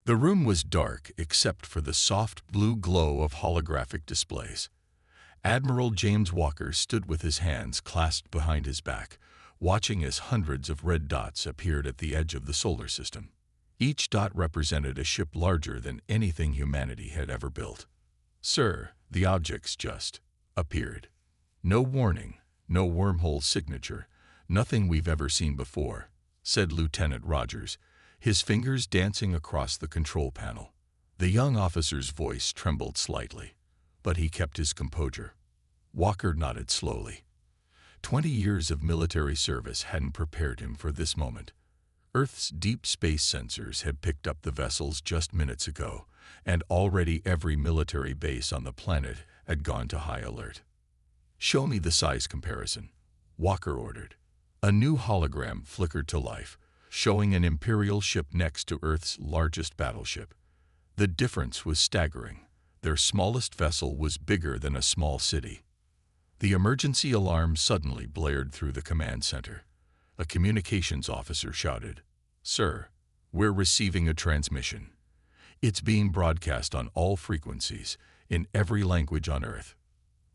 The room was dark except for the soft blue glow of holographic displays. Admiral James Walker stood with his hands clasped behind his back, watching as hundreds of red dots appeared at the edge of the solar system. Each dot represented a ship larger than anything humanity had ever built. "Sir, the objects just appeared. No warning, no wormhole signature, nothing we've ever seen before," said Lieutenant Rogers, his fingers dancing across the control panel. The young officer's voice trembled slightly, but he kept his composure. Walker nodded slowly. 20 years of military service hadn't prepared him for this moment. Earth's deep space sensors had picked up the vessels just minutes ago, and already every military base on the planet had gone to high alert. "Show me the size comparison," Walker ordered. A new hologram flickered to life, showing an Imperial ship next to Earth's largest battleship. The difference was staggering. Their smallest vessel was bigger than a small city. The emergency alarm suddenly blared through the command center. A communications officer shouted, "Sir, we're receiving a transmission. It's being broadcast on all frequencies, in every language on Earth."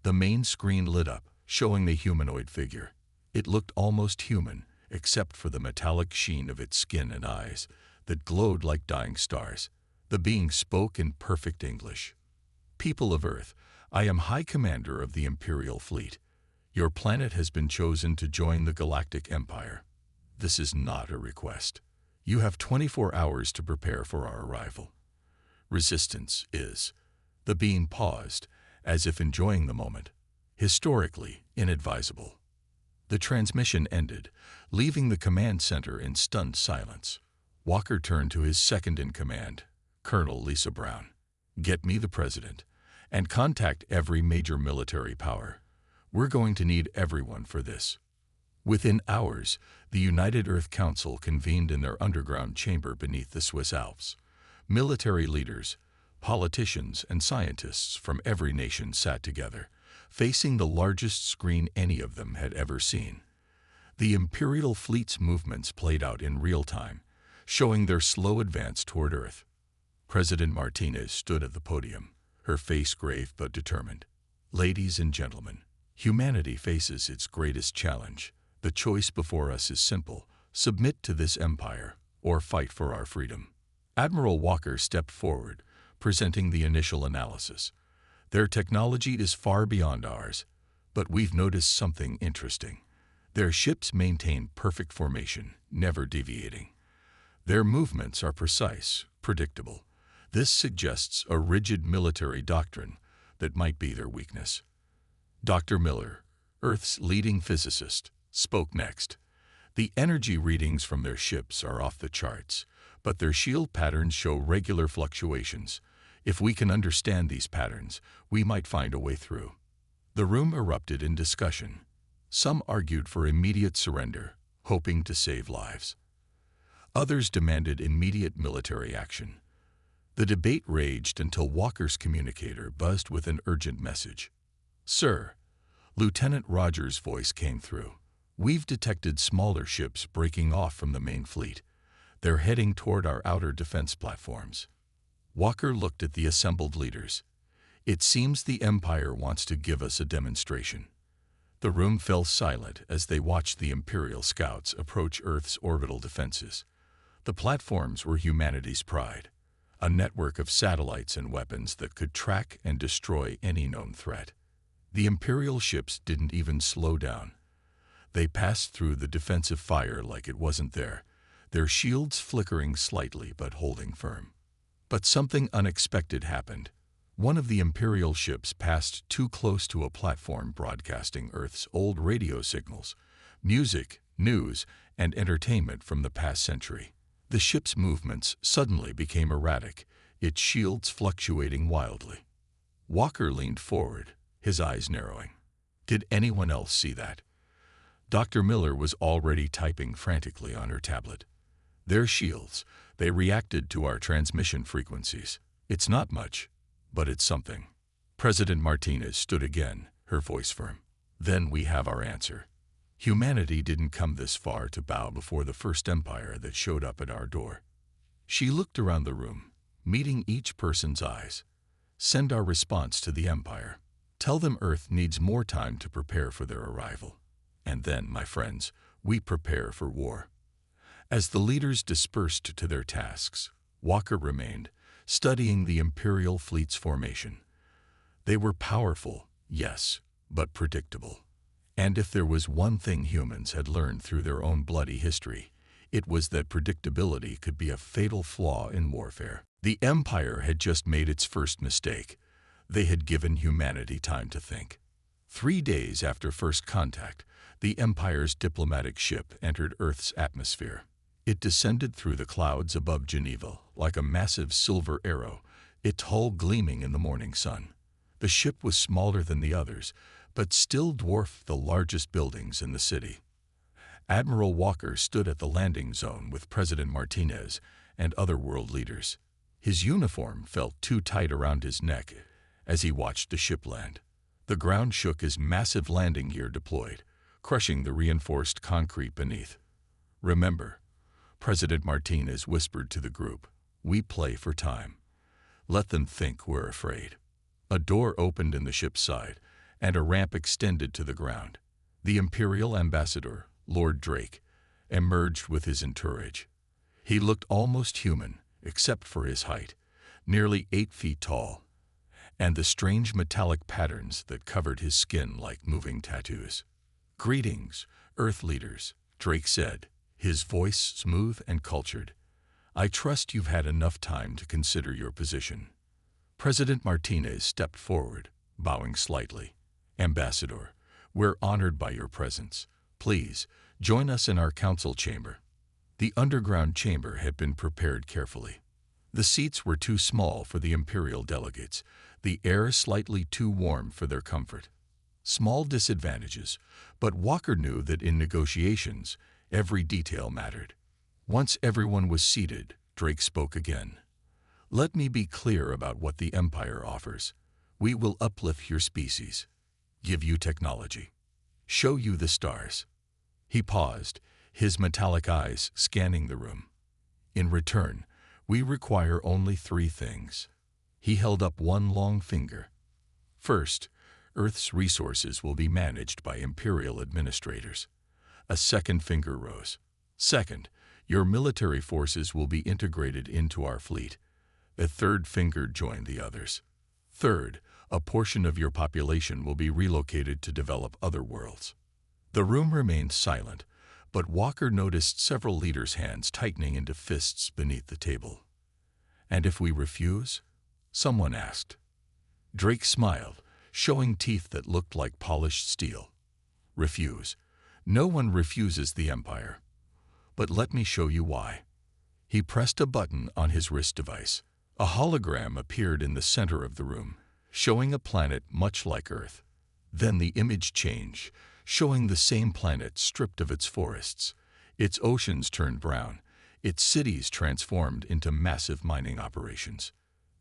The main screen lit up, showing the humanoid figure. It looked almost human, except for the metallic sheen of its skin and eyes that glowed like dying stars. The being spoke in perfect English. "People of Earth, I am High Commander of the Imperial Fleet. Your planet has been chosen to join the Galactic Empire. This is not a request. You have 24 hours to prepare for our arrival. Resistance is..." The being paused, as if enjoying the moment. "Historically inadvisable." The transmission ended, leaving the command center in stunned silence. Walker turned to his second-in-command, Colonel Lisa Brown. "Get me the president, and contact every major military power. We're going to need everyone for this." Within hours, the United Earth Council convened in their underground chamber beneath the Swiss Alps. Military leaders, politicians, and scientists from every nation sat together, facing the largest screen any of them had ever seen. The Imperial fleet's movements played out in real time, showing their slow advance toward Earth. President Martinez stood at the podium, her face grave but determined. "Ladies and gentlemen, humanity faces its greatest challenge. The choice before us is simple: submit to this empire or fight for our freedom." Admiral Walker stepped forward, presenting the initial analysis. "Their technology is far beyond ours, but we've noticed something interesting. Their ships maintain perfect formation, never deviating. Their movements are precise, predictable. This suggests a rigid military doctrine that might be their weakness." Dr. Miller, Earth's leading physicist, spoke next. "The energy readings from their ships are off the charts, but their shield patterns show regular fluctuations. If we can understand these patterns, we might find a way through." The room erupted in discussion. Some argued for immediate surrender, hoping to save lives. Others demanded immediate military action. The debate raged until Walker's communicator buzzed with an urgent message. "Sir," Lieutenant Rogers' voice came through. "We've detected smaller ships breaking off from the main fleet. They're heading toward our outer defense platforms." Walker looked at the assembled leaders. "It seems the Empire wants to give us a demonstration." The room fell silent as they watched the Imperial scouts approach Earth's orbital defenses. The platforms were humanity's pride, a network of satellites and weapons that could track and destroy any known threat. The Imperial ships didn't even slow down. They passed through the defensive fire like it wasn't there, their shields flickering slightly but holding firm. But something unexpected happened. One of the Imperial ships passed too close to a platform broadcasting Earth's old radio signals, music, news, and entertainment from the past century. The ship's movements suddenly became erratic, its shields fluctuating wildly. Walker leaned forward, his eyes narrowing. "Did anyone else see that?" Dr. Miller was already typing frantically on her tablet. "Their shields, they reacted to our transmission frequencies. It's not much, but it's something." President Martinez stood again, her voice firm. "Then we have our answer. Humanity didn't come this far to bow before the first empire that showed up at our door." She looked around the room, meeting each person's eyes. Send our response to the Empire. Tell them Earth needs more time to prepare for their arrival. And then, my friends, we prepare for war. As the leaders dispersed to their tasks, Walker remained, studying the Imperial fleet's formation. They were powerful, yes, but predictable. And if there was one thing humans had learned through their own bloody history, it was that predictability could be a fatal flaw in warfare. The Empire had just made its first mistake. They had given humanity time to think. 3 days after first contact, the Empire's diplomatic ship entered Earth's atmosphere. It descended through the clouds above Geneva like a massive silver arrow, its hull gleaming in the morning sun. The ship was smaller than the others, but still dwarfed the largest buildings in the city. Admiral Walker stood at the landing zone with President Martinez and other world leaders. His uniform felt too tight around his neck as he watched the ship land. The ground shook as massive landing gear deployed, crushing the reinforced concrete beneath. "Remember," President Martinez whispered to the group, "we play for time. Let them think we're afraid." A door opened in the ship's side, and a ramp extended to the ground. The Imperial Ambassador, Lord Drake, emerged with his entourage. He looked almost human, except for his height, nearly 8 feet tall, and the strange metallic patterns that covered his skin like moving tattoos. "Greetings, Earth leaders," Drake said, his voice smooth and cultured. "I trust you've had enough time to consider your position." President Martinez stepped forward, bowing slightly. "Ambassador, we're honored by your presence. Please, join us in our council chamber." The underground chamber had been prepared carefully. The seats were too small for the Imperial delegates, the air slightly too warm for their comfort. Small disadvantages, but Walker knew that in negotiations, every detail mattered. Once everyone was seated, Drake spoke again. "Let me be clear about what the Empire offers. We will uplift your species, give you technology, show you the stars." He paused, his metallic eyes scanning the room. "In return, we require only 3 things." He held up one long finger. "First, Earth's resources will be managed by Imperial administrators." A second finger rose. "Second, your military forces will be integrated into our fleet." A third finger joined the others. "Third, a portion of your population will be relocated to develop other worlds." The room remained silent, but Walker noticed several leaders' hands tightening into fists beneath the table. "And if we refuse?" someone asked. Drake smiled, showing teeth that looked like polished steel. "Refuse. No one refuses the Empire. But let me show you why." He pressed a button on his wrist device. A hologram appeared in the center of the room, showing a planet much like Earth. Then the image changed, showing the same planet stripped of its forests. Its oceans turned brown, its cities transformed into massive mining operations.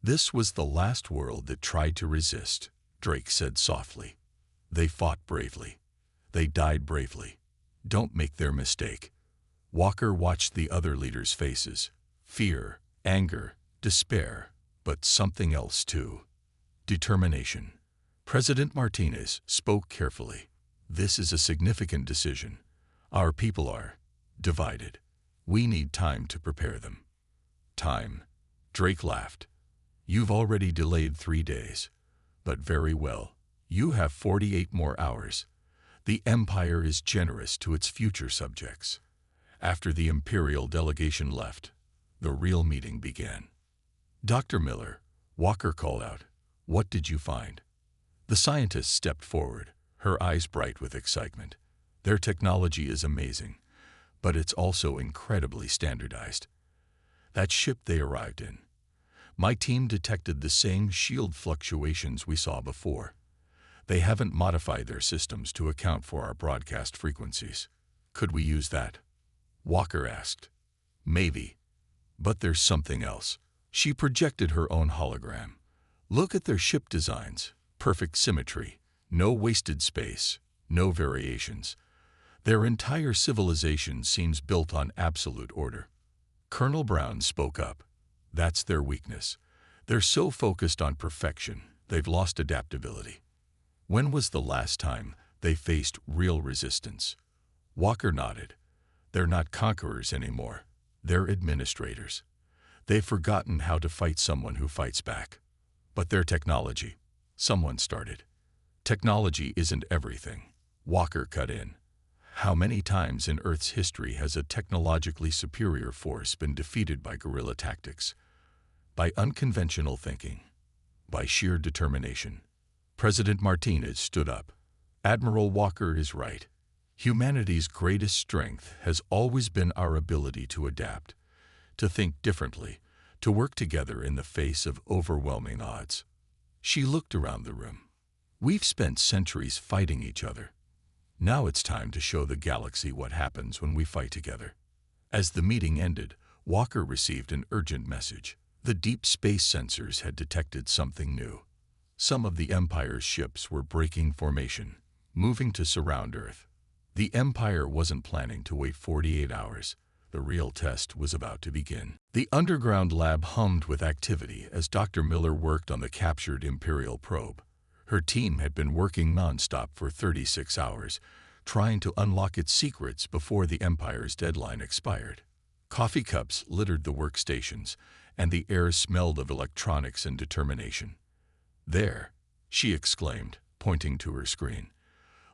"This was the last world that tried to resist," Drake said softly. "They fought bravely. They died bravely. Don't make their mistake." Walker watched the other leaders' faces. Fear, anger, despair, but something else too. Determination. President Martinez spoke carefully. "This is a significant decision. Our people are divided. We need time to prepare them." "Time?" Drake laughed. "You've already delayed 3 days. But very well. You have 48 more hours. The Empire is generous to its future subjects." After the Imperial delegation left, the real meeting began. "Dr. Miller," Walker called out, "what did you find?" The scientist stepped forward, her eyes bright with excitement. "Their technology is amazing, but it's also incredibly standardized. That ship they arrived in. My team detected the same shield fluctuations we saw before. They haven't modified their systems to account for our broadcast frequencies. Could we use that?" Walker asked. "Maybe. But there's something else." She projected her own hologram. "Look at their ship designs. Perfect symmetry. No wasted space. No variations. Their entire civilization seems built on absolute order." Colonel Brown spoke up. That's their weakness. They're so focused on perfection, they've lost adaptability. When was the last time they faced real resistance? Walker nodded. They're not conquerors anymore. They're administrators. They've forgotten how to fight someone who fights back. But their technology. Someone started. Technology isn't everything. Walker cut in. How many times in Earth's history has a technologically superior force been defeated by guerrilla tactics? By unconventional thinking. By sheer determination. President Martinez stood up. Admiral Walker is right. Humanity's greatest strength has always been our ability to adapt, to think differently, to work together in the face of overwhelming odds. She looked around the room. We've spent centuries fighting each other. Now it's time to show the galaxy what happens when we fight together. As the meeting ended, Walker received an urgent message. The deep space sensors had detected something new. Some of the Empire's ships were breaking formation, moving to surround Earth. The Empire wasn't planning to wait 48 hours. The real test was about to begin. The underground lab hummed with activity as Dr. Miller worked on the captured Imperial probe. Her team had been working nonstop for 36 hours, trying to unlock its secrets before the Empire's deadline expired. Coffee cups littered the workstations, and the air smelled of electronics and determination. "There," she exclaimed, pointing to her screen.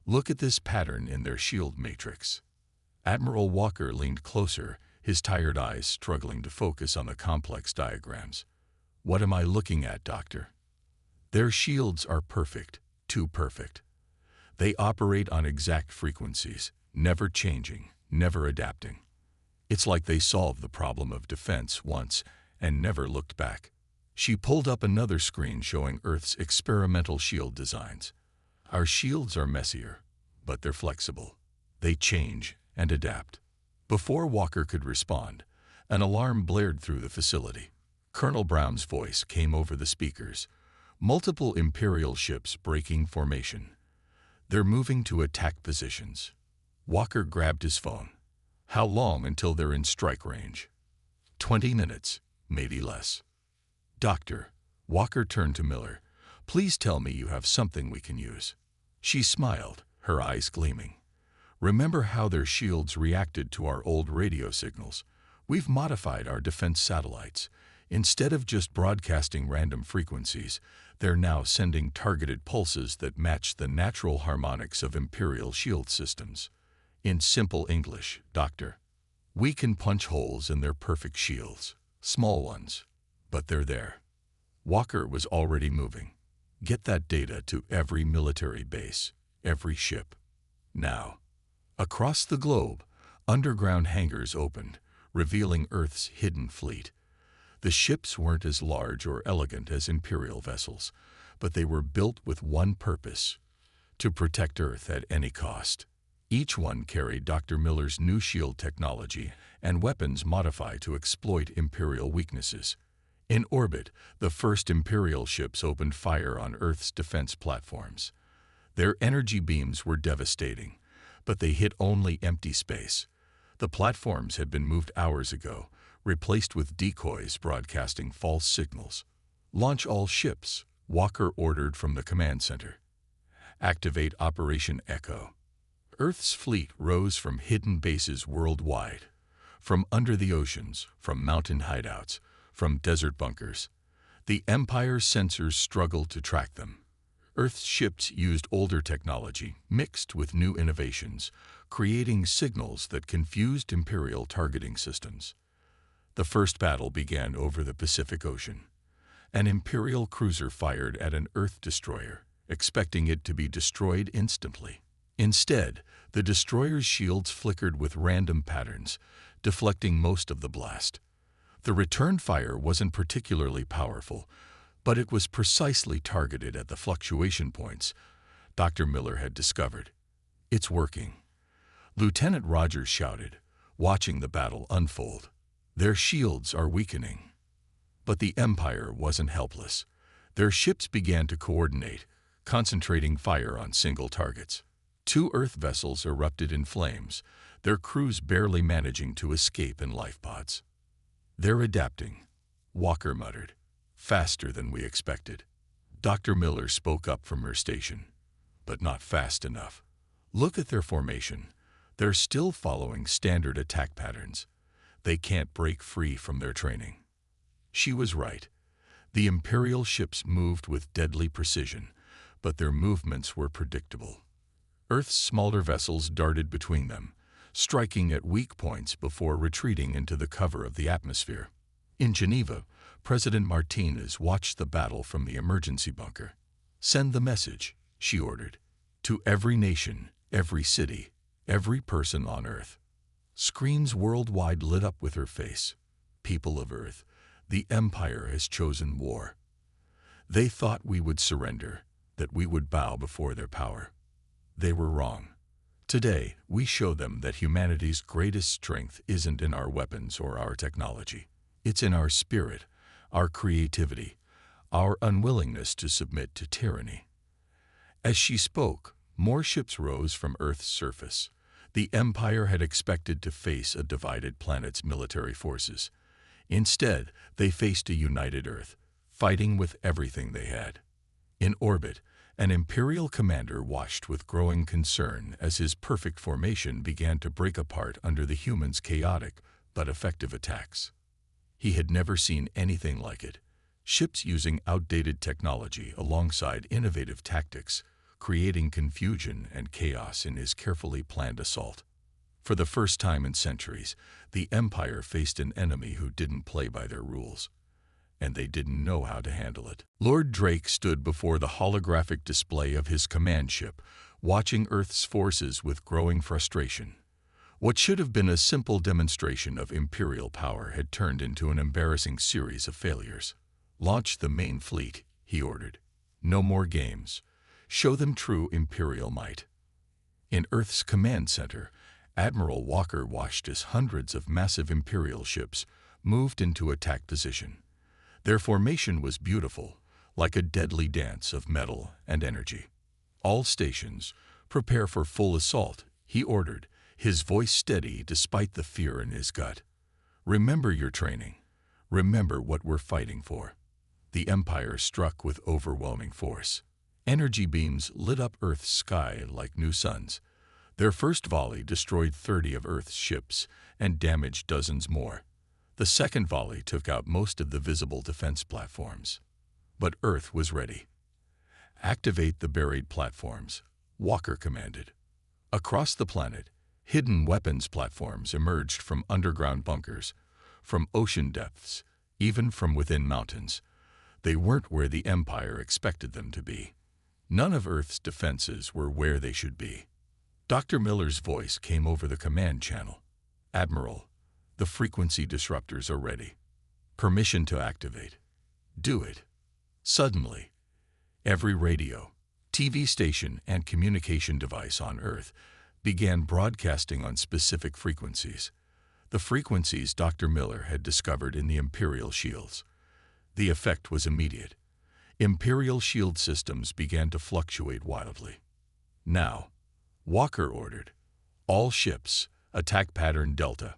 "Look at this pattern in their shield matrix." Admiral Walker leaned closer, his tired eyes struggling to focus on the complex diagrams. "What am I looking at, Doctor?" "Their shields are perfect, too perfect. They operate on exact frequencies, never changing, never adapting. It's like they solved the problem of defense once and never looked back." She pulled up another screen showing Earth's experimental shield designs. "Our shields are messier, but they're flexible. They change and adapt." Before Walker could respond, an alarm blared through the facility. Colonel Brown's voice came over the speakers. "Multiple Imperial ships breaking formation. They're moving to attack positions." Walker grabbed his phone. "How long until they're in strike range?" 20 minutes, maybe less." "Doctor," Walker turned to Miller, "please tell me you have something we can use." She smiled, her eyes gleaming. "Remember how their shields reacted to our old radio signals? We've modified our defense satellites. Instead of just broadcasting random frequencies, they're now sending targeted pulses that match the natural harmonics of Imperial shield systems. In simple English, Doctor, we can punch holes in their perfect shields. Small ones, but they're there." Walker was already moving. "Get that data to every military base, every ship. Now." Across the globe, underground hangars opened, revealing Earth's hidden fleet. The ships weren't as large or elegant as Imperial vessels, but they were built with one purpose: to protect Earth at any cost. Each one carried Dr. Miller's new shield technology and weapons modified to exploit Imperial weaknesses. In orbit, the first Imperial ships opened fire on Earth's defense platforms. Their energy beams were devastating, but they hit only empty space. The platforms had been moved hours ago, replaced with decoys broadcasting false signals. "Launch all ships," Walker ordered from the command center. "Activate Operation Echo." Earth's fleet rose from hidden bases worldwide, from under the oceans, from mountain hideouts, from desert bunkers. The Empire's sensors struggled to track them. Earth's ships used older technology mixed with new innovations, creating signals that confused Imperial targeting systems. The first battle began over the Pacific Ocean. An Imperial cruiser fired at an Earth destroyer, expecting it to be destroyed instantly. Instead, the destroyer's shields flickered with random patterns, deflecting most of the blast. The return fire wasn't particularly powerful, but it was precisely targeted at the fluctuation points Dr. Miller had discovered. "It's working," Lieutenant Rogers shouted, watching the battle unfold. "Their shields are weakening." But the Empire wasn't helpless. Their ships began to coordinate, concentrating fire on single targets. 2 Earth vessels erupted in flames, their crews barely managing to escape in life pods. "They're adapting," Walker muttered. "Faster than we expected." Dr. Miller spoke up from her station. "But not fast enough. Look at their formation. They're still following standard attack patterns. They can't break free from their training." She was right. The Imperial ships moved with deadly precision, but their movements were predictable. Earth's smaller vessels darted between them, striking at weak points before retreating into the cover of the atmosphere. In Geneva, President Martinez watched the battle from the emergency bunker. "Send the message," she ordered, "to every nation, every city, every person on Earth." Screens worldwide lit up with her face. "People of Earth, the Empire has chosen war. They thought we would surrender, that we would bow before their power. They were wrong. Today, we show them that humanity's greatest strength isn't in our weapons or our technology. It's in our spirit, our creativity, our unwillingness to submit to tyranny." As she spoke, more ships rose from Earth's surface. The Empire had expected to face a divided planet's military forces. Instead, they faced a united Earth, fighting with everything they had. In orbit, an Imperial commander watched with growing concern as his perfect formation began to break apart under the humans' chaotic but effective attacks. He had never seen anything like it. Ships using outdated technology alongside innovative tactics, creating confusion and chaos in his carefully planned assault. For the first time in centuries, the Empire faced an enemy who didn't play by their rules, and they didn't know how to handle it. Lord Drake stood before the holographic display of his command ship, watching Earth's forces with growing frustration. What should have been a simple demonstration of Imperial power had turned into an embarrassing series of failures. "Launch the main fleet," he ordered. "No more games. Show them true Imperial might." In Earth's command center, Admiral Walker watched as hundreds of massive Imperial ships moved into attack position. Their formation was beautiful, like a deadly dance of metal and energy. "All stations, prepare for full assault," he ordered, his voice steady despite the fear in his gut. "Remember your training. Remember what we're fighting for." The Empire struck with overwhelming force. Energy beams lit up Earth's sky like new suns. Their first volley destroyed 30 of Earth's ships and damaged dozens more. The second volley took out most of the visible defense platforms. But Earth was ready. "Activate the buried platforms," Walker commanded. Across the planet, hidden weapons platforms emerged from underground bunkers, from ocean depths, even from within mountains. They weren't where the Empire expected them to be. None of Earth's defenses were where they should be. Dr. Miller's voice came over the command channel. "Admiral, the frequency disruptors are ready. Permission to activate. Do it." Suddenly, every radio, TV station, and communication device on Earth began broadcasting on specific frequencies. The frequencies Dr. Miller had discovered in the Imperial shields. The effect was immediate. Imperial shield systems began to fluctuate wildly. "Now," Walker ordered, "all ships, attack pattern Delta."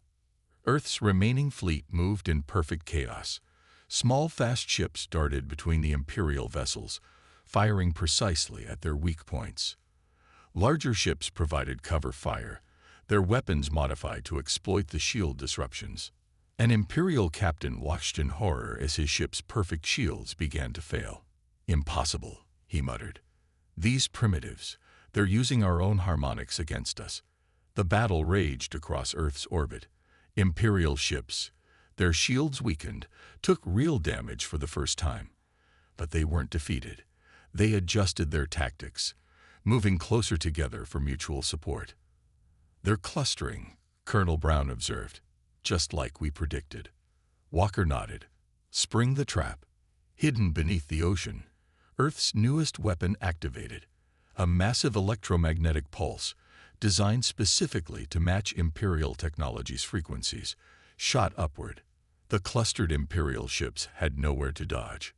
Earth's remaining fleet moved in perfect chaos. Small, fast ships darted between the Imperial vessels, firing precisely at their weak points. Larger ships provided cover fire, their weapons modified to exploit the shield disruptions. An Imperial captain watched in horror as his ship's perfect shields began to fail. "Impossible," he muttered. "These primitives, they're using our own harmonics against us." The battle raged across Earth's orbit. Imperial ships, their shields weakened, took real damage for the first time. But they weren't defeated. They adjusted their tactics, moving closer together for mutual support. "They're clustering," Colonel Brown observed. "Just like we predicted." Walker nodded. "Spring the trap." Hidden beneath the ocean, Earth's newest weapon activated. A massive electromagnetic pulse, designed specifically to match Imperial technology's frequencies, shot upward. The clustered Imperial ships had nowhere to dodge.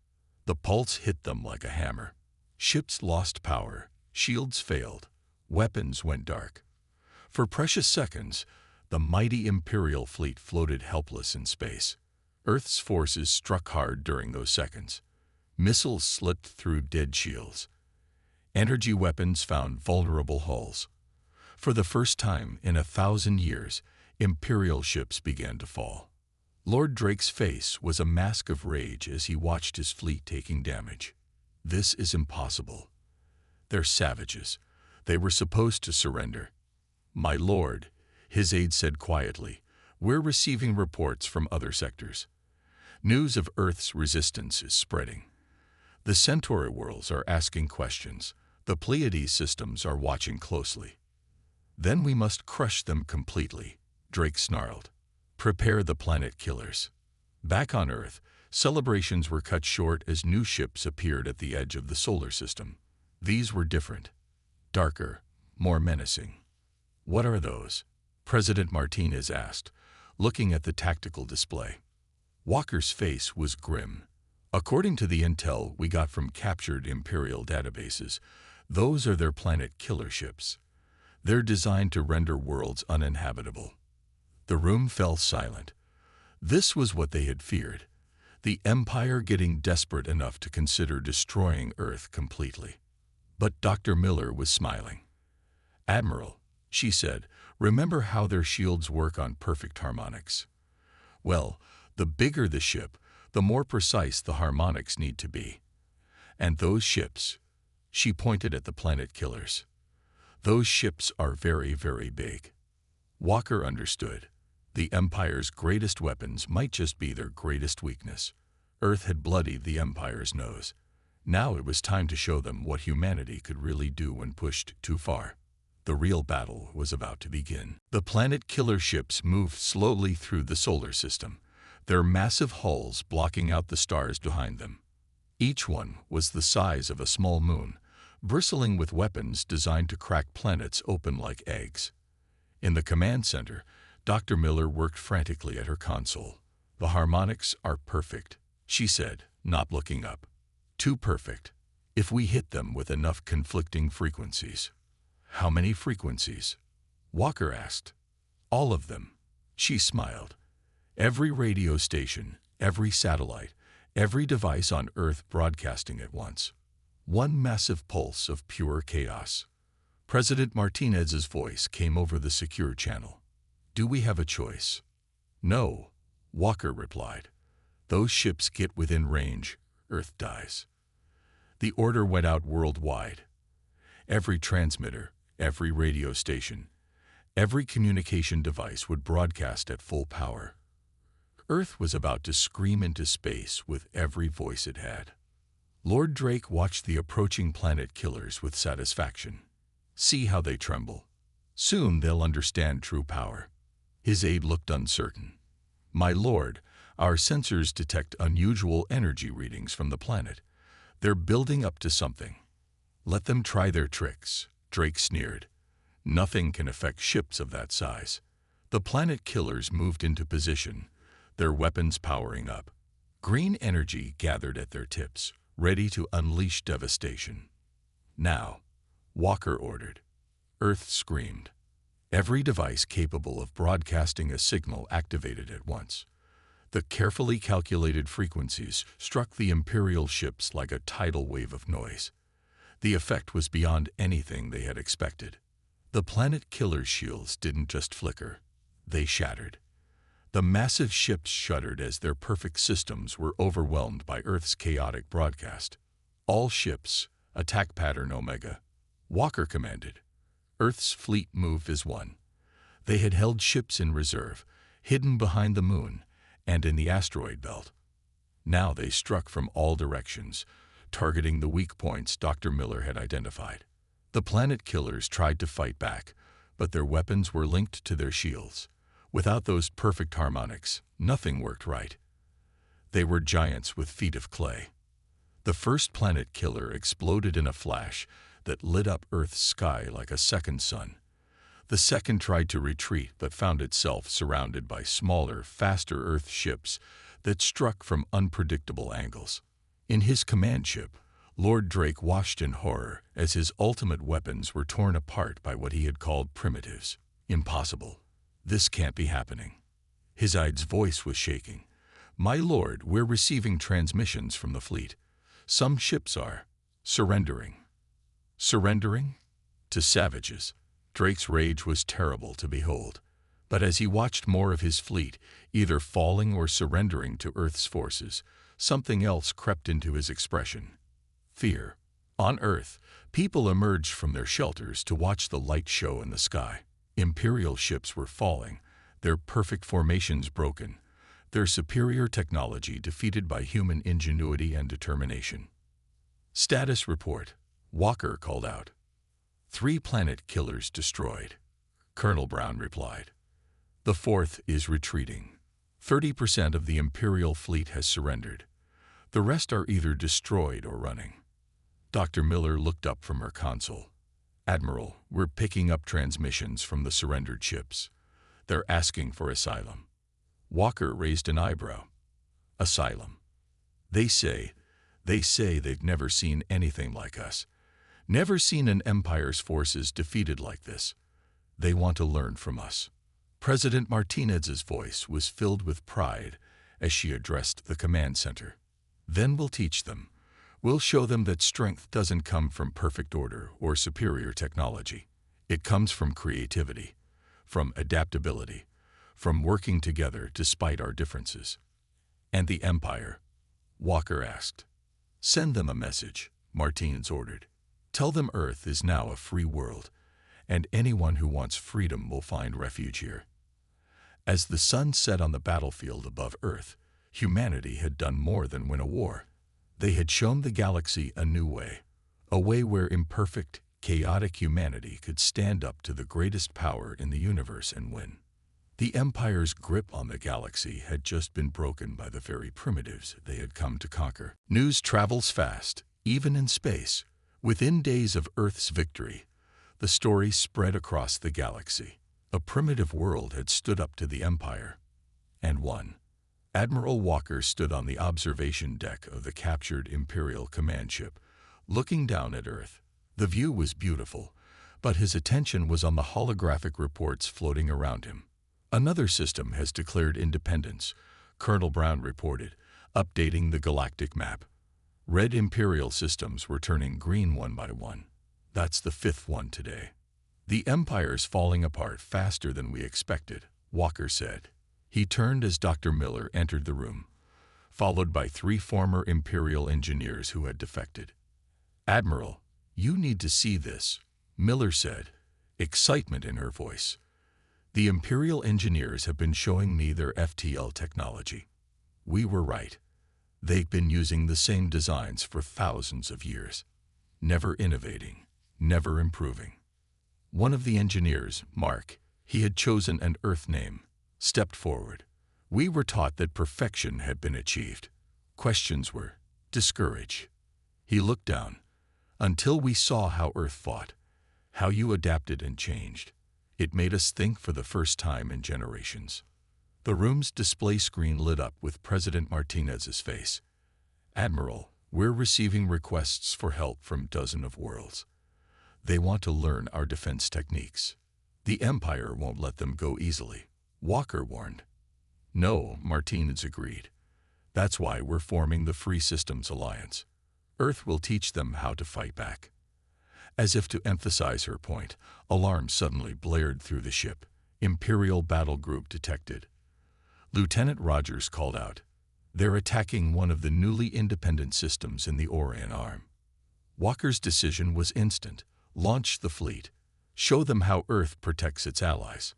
The pulse hit them like a hammer. Ships lost power, shields failed, weapons went dark. For precious seconds, the mighty Imperial fleet floated helpless in space. Earth's forces struck hard during those seconds. Missiles slipped through dead shields. Energy weapons found vulnerable hulls. For the first time in 1,000 years, Imperial ships began to fall. Lord Drake's face was a mask of rage as he watched his fleet taking damage. This is impossible. They're savages. They were supposed to surrender. My lord, his aide said quietly, we're receiving reports from other sectors. News of Earth's resistance is spreading. The Centauri worlds are asking questions. The Pleiades systems are watching closely. Then we must crush them completely, Drake snarled. Prepare the planet killers. Back on Earth, celebrations were cut short as new ships appeared at the edge of the solar system. These were different, darker, more menacing. What are those? President Martinez asked, looking at the tactical display. Walker's face was grim. According to the intel we got from captured Imperial databases, those are their planet killer ships. They're designed to render worlds uninhabitable. The room fell silent. This was what they had feared. The Empire getting desperate enough to consider destroying Earth completely. But Dr. Miller was smiling. Admiral, she said, remember how their shields work on perfect harmonics? Well, the bigger the ship, the more precise the harmonics need to be. And those ships, she pointed at the planet killers. Those ships are very, very big. Walker understood. The Empire's greatest weapons might just be their greatest weakness. Earth had bloodied the Empire's nose. Now it was time to show them what humanity could really do when pushed too far. The real battle was about to begin. The planet killer ships moved slowly through the solar system, their massive hulls blocking out the stars behind them. Each one was the size of a small moon, bristling with weapons designed to crack planets open like eggs. In the command center, Dr. Miller worked frantically at her console. The harmonics are perfect, she said, not looking up. Too perfect. If we hit them with enough conflicting frequencies. How many frequencies? Walker asked. All of them. She smiled. Every radio station, every satellite, every device on Earth broadcasting at once. One massive pulse of pure chaos. President Martinez's voice came over the secure channel. Do we have a choice? No, Walker replied. Those ships get within range, Earth dies. The order went out worldwide. Every transmitter, every radio station, every communication device would broadcast at full power. Earth was about to scream into space with every voice it had. Lord Drake watched the approaching planet killers with satisfaction. See how they tremble. Soon they'll understand true power. His aide looked uncertain. My lord, our sensors detect unusual energy readings from the planet. They're building up to something. Let them try their tricks, Drake sneered. Nothing can affect ships of that size. The planet killers moved into position, their weapons powering up. Green energy gathered at their tips, ready to unleash devastation. Now, Walker ordered. Earth screamed. Every device capable of broadcasting a signal activated at once. The carefully calculated frequencies struck the Imperial ships like a tidal wave of noise. The effect was beyond anything they had expected. The planet killer shields didn't just flicker, they shattered. The massive ships shuddered as their perfect systems were overwhelmed by Earth's chaotic broadcast. All ships, attack pattern Omega. Walker commanded. Earth's fleet moved as one. They had held ships in reserve, hidden behind the moon and in the asteroid belt. Now they struck from all directions, targeting the weak points Dr. Miller had identified. The planet killers tried to fight back, but their weapons were linked to their shields. Without those perfect harmonics, nothing worked right. They were giants with feet of clay. The first planet killer exploded in a flash that lit up Earth's sky like a second sun. The second tried to retreat but found itself surrounded by smaller, faster Earth ships that struck from unpredictable angles. In his command ship, Lord Drake watched in horror as his ultimate weapons were torn apart by what he had called primitives. Impossible. This can't be happening. His aide's voice was shaking. "My lord, we're receiving transmissions from the fleet. Some ships are surrendering." Surrendering? To savages. Drake's rage was terrible to behold. But as he watched more of his fleet, either falling or surrendering to Earth's forces, something else crept into his expression. Fear. On Earth, people emerged from their shelters to watch the light show in the sky. Imperial ships were falling, their perfect formations broken, their superior technology defeated by human ingenuity and determination. "Status report," Walker called out. "3 planet killers destroyed," Colonel Brown replied. "The 4th is retreating. 30% of the Imperial fleet has surrendered. The rest are either destroyed or running." Dr. Miller looked up from her console. "Admiral, we're picking up transmissions from the surrendered ships. They're asking for asylum." Walker raised an eyebrow. "Asylum? They say they've never seen anything like us. Never seen an empire's forces defeated like this. They want to learn from us." President Martinez's voice was filled with pride as she addressed the command center. "Then we'll teach them. We'll show them that strength doesn't come from perfect order or superior technology. It comes from creativity, from adaptability, from working together despite our differences." "And the Empire?" Walker asked. "Send them a message," Martinez ordered. "Tell them Earth is now a free world, and anyone who wants freedom will find refuge here." As the sun set on the battlefield above Earth, humanity had done more than win a war. They had shown the galaxy a new way, a way where imperfect, chaotic humanity could stand up to the greatest power in the universe and win. The Empire's grip on the galaxy had just been broken by the very primitives they had come to conquer. News travels fast, even in space. Within days of Earth's victory, the story spread across the galaxy. A primitive world had stood up to the Empire, and won. Admiral Walker stood on the observation deck of the captured Imperial command ship, looking down at Earth. The view was beautiful, but his attention was on the holographic reports floating around him. "Another system has declared independence," Colonel Brown reported, updating the galactic map. Red Imperial systems were turning green one by one. "That's the 5th one today." "The Empire's falling apart faster than we expected," Walker said. He turned as Dr. Miller entered the room, followed by 3 former Imperial engineers who had defected. "Admiral, you need to see this," Miller said, excitement in her voice. "The Imperial engineers have been showing me their FTL technology. We were right. They've been using the same designs for thousands of years, never innovating, never improving." One of the engineers, Mark, he had chosen an Earth name, stepped forward. "We were taught that perfection had been achieved. Questions were discouraged." He looked down. "Until we saw how Earth fought, how you adapted and changed. It made us think for the first time in generations." The room's display screen lit up with President Martinez's face. "Admiral, we're receiving requests for help from dozens of worlds. They want to learn our defense techniques. The Empire won't let them go easily," Walker warned. "No," Martinez agreed. "That's why we're forming the Free Systems Alliance. Earth will teach them how to fight back." As if to emphasize her point, alarms suddenly blared through the ship. Imperial battle group detected. Lieutenant Rogers called out, "They're attacking one of the newly independent systems in the Orion Arm." Walker's decision was instant. Launch the fleet. Show them how Earth protects its allies.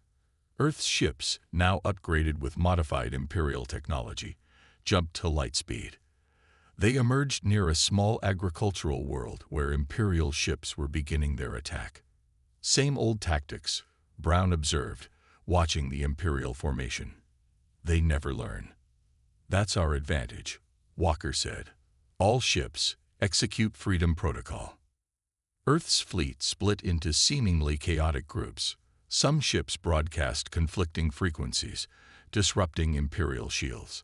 Earth's ships, now upgraded with modified Imperial technology, jumped to light speed. They emerged near a small agricultural world where Imperial ships were beginning their attack. "Same old tactics," Brown observed, watching the Imperial formation. "They never learn." "That's our advantage," Walker said. "All ships, execute Freedom Protocol." Earth's fleet split into seemingly chaotic groups. Some ships broadcast conflicting frequencies, disrupting Imperial shields.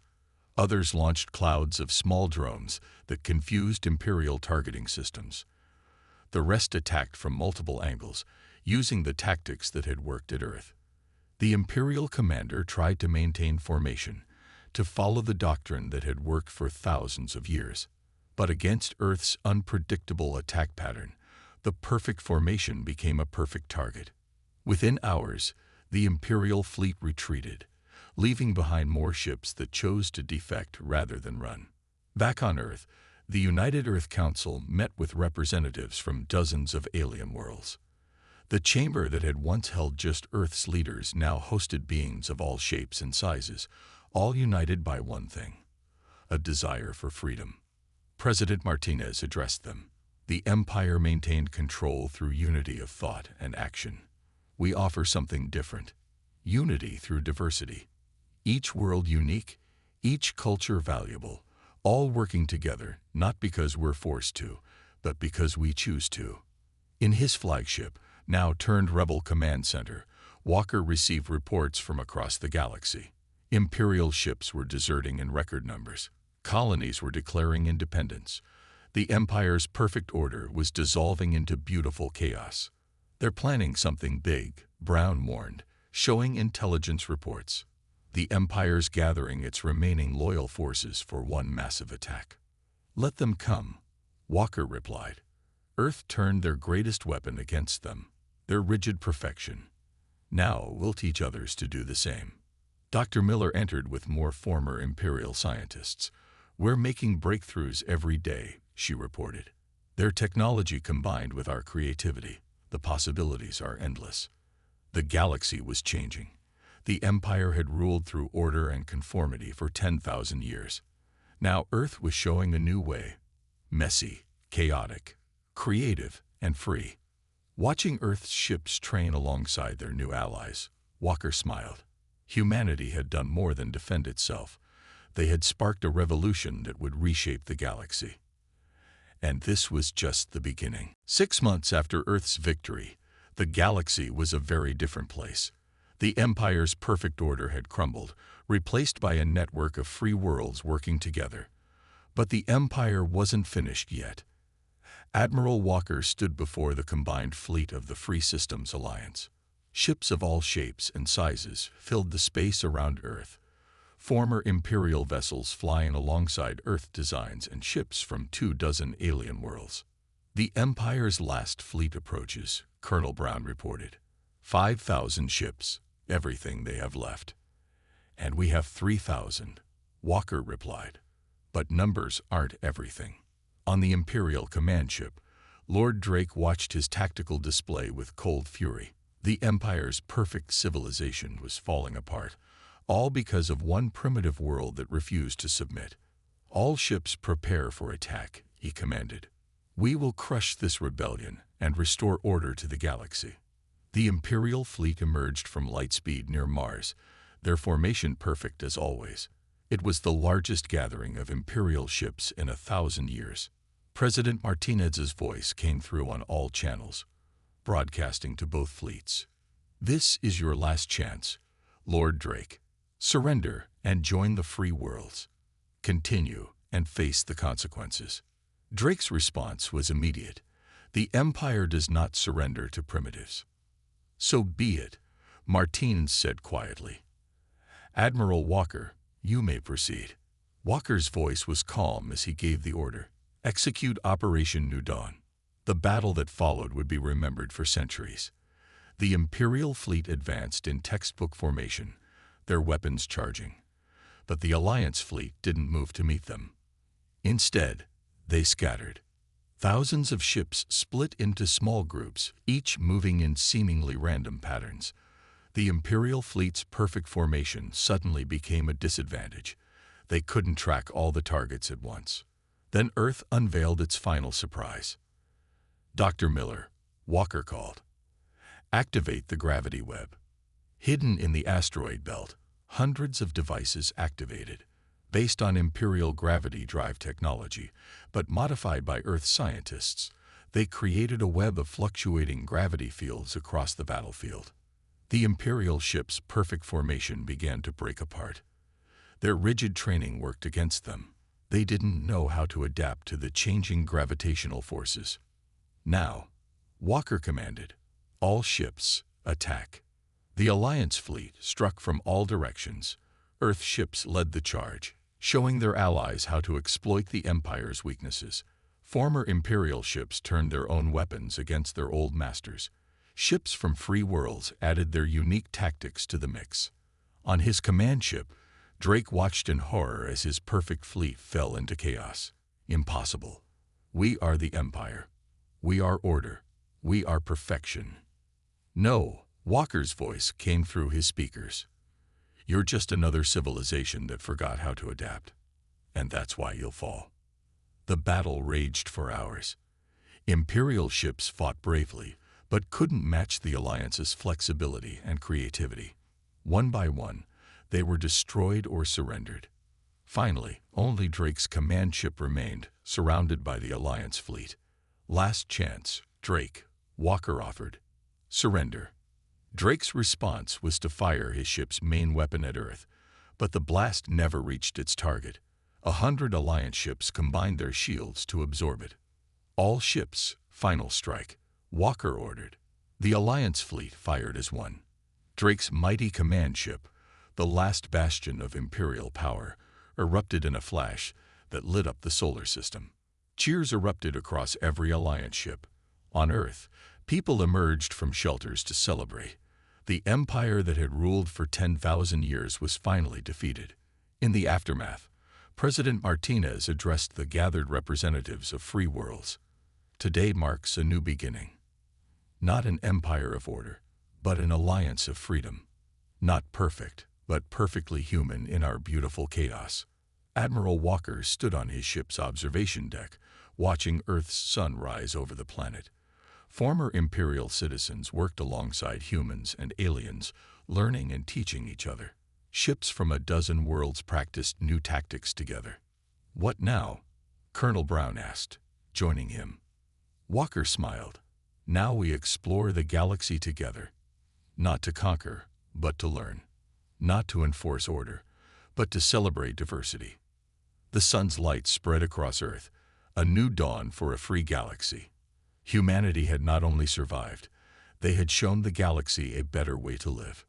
Others launched clouds of small drones that confused Imperial targeting systems. The rest attacked from multiple angles, using the tactics that had worked at Earth. The Imperial commander tried to maintain formation, to follow the doctrine that had worked for thousands of years. But against Earth's unpredictable attack pattern, the perfect formation became a perfect target. Within hours, the Imperial fleet retreated, leaving behind more ships that chose to defect rather than run. Back on Earth, the United Earth Council met with representatives from dozens of alien worlds. The chamber that had once held just Earth's leaders now hosted beings of all shapes and sizes, all united by one thing: a desire for freedom. President Martinez addressed them. The Empire maintained control through unity of thought and action. We offer something different: unity through diversity. Each world unique, each culture valuable, all working together, not because we're forced to, but because we choose to. In his flagship, now turned Rebel Command Center, Walker received reports from across the galaxy. Imperial ships were deserting in record numbers. Colonies were declaring independence. The Empire's perfect order was dissolving into beautiful chaos. They're planning something big, Brown warned, showing intelligence reports. The Empire's gathering its remaining loyal forces for one massive attack. Let them come, Walker replied. Earth turned their greatest weapon against them, their rigid perfection. Now we'll teach others to do the same. Dr. Miller entered with more former Imperial scientists. We're making breakthroughs every day, she reported. Their technology combined with our creativity. The possibilities are endless. The galaxy was changing. The Empire had ruled through order and conformity for 10,000 years. Now Earth was showing a new way: messy, chaotic, creative, and free. Watching Earth's ships train alongside their new allies, Walker smiled. Humanity had done more than defend itself. They had sparked a revolution that would reshape the galaxy. And this was just the beginning. 6 months after Earth's victory, the galaxy was a very different place. The Empire's perfect order had crumbled, replaced by a network of free worlds working together. But the Empire wasn't finished yet. Admiral Walker stood before the combined fleet of the Free Systems Alliance. Ships of all shapes and sizes filled the space around Earth. Former Imperial vessels flying alongside Earth designs and ships from 24 alien worlds. The Empire's last fleet approaches, Colonel Brown reported. 5,000 ships, everything they have left. And we have 3,000, Walker replied. But numbers aren't everything. On the Imperial command ship, Lord Drake watched his tactical display with cold fury. The Empire's perfect civilization was falling apart, all because of one primitive world that refused to submit. All ships prepare for attack, he commanded. We will crush this rebellion and restore order to the galaxy. The Imperial fleet emerged from Lightspeed near Mars, their formation perfect as always. It was the largest gathering of Imperial ships in 1,000 years. President Martinez's voice came through on all channels, broadcasting to both fleets. This is your last chance, Lord Drake. Surrender and join the free worlds. Continue and face the consequences. Drake's response was immediate. The Empire does not surrender to primitives. So be it, Martinez said quietly. Admiral Walker, you may proceed. Walker's voice was calm as he gave the order. Execute Operation New Dawn. The battle that followed would be remembered for centuries. The Imperial fleet advanced in textbook formation, their weapons charging. But the Alliance fleet didn't move to meet them. Instead, they scattered. Thousands of ships split into small groups, each moving in seemingly random patterns. The Imperial fleet's perfect formation suddenly became a disadvantage. They couldn't track all the targets at once. Then Earth unveiled its final surprise. Dr. Miller, Walker called. Activate the gravity web. Hidden in the asteroid belt, hundreds of devices activated, based on Imperial gravity drive technology, but modified by Earth scientists. They created a web of fluctuating gravity fields across the battlefield. The Imperial ship's perfect formation began to break apart. Their rigid training worked against them. They didn't know how to adapt to the changing gravitational forces. Now, Walker commanded, all ships, attack. The Alliance fleet struck from all directions, Earth ships led the charge, showing their allies how to exploit the Empire's weaknesses. Former Imperial ships turned their own weapons against their old masters. Ships from free worlds added their unique tactics to the mix. On his command ship, Drake watched in horror as his perfect fleet fell into chaos. Impossible. We are the Empire. We are order. We are perfection. No, Walker's voice came through his speakers. You're just another civilization that forgot how to adapt. And that's why you'll fall. The battle raged for hours. Imperial ships fought bravely, but couldn't match the Alliance's flexibility and creativity. One by one, they were destroyed or surrendered. Finally, only Drake's command ship remained, surrounded by the Alliance fleet. Last chance, Drake, Walker offered. Surrender. Drake's response was to fire his ship's main weapon at Earth, but the blast never reached its target. 100 Alliance ships combined their shields to absorb it. All ships, final strike, Walker ordered. The Alliance fleet fired as one. Drake's mighty command ship, the last bastion of Imperial power, erupted in a flash that lit up the solar system. Cheers erupted across every Alliance ship. On Earth, people emerged from shelters to celebrate. The empire that had ruled for 10,000 years was finally defeated. In the aftermath, President Martinez addressed the gathered representatives of free worlds. Today marks a new beginning. Not an empire of order, but an alliance of freedom. Not perfect, but perfectly human in our beautiful chaos. Admiral Walker stood on his ship's observation deck, watching Earth's sun rise over the planet. Former Imperial citizens worked alongside humans and aliens, learning and teaching each other. Ships from a dozen worlds practiced new tactics together. What now? Colonel Brown asked, joining him. Walker smiled. Now we explore the galaxy together. Not to conquer, but to learn. Not to enforce order, but to celebrate diversity. The sun's light spread across Earth, a new dawn for a free galaxy. Humanity had not only survived, they had shown the galaxy a better way to live.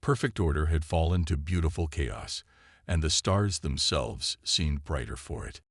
Perfect order had fallen to beautiful chaos, and the stars themselves seemed brighter for it.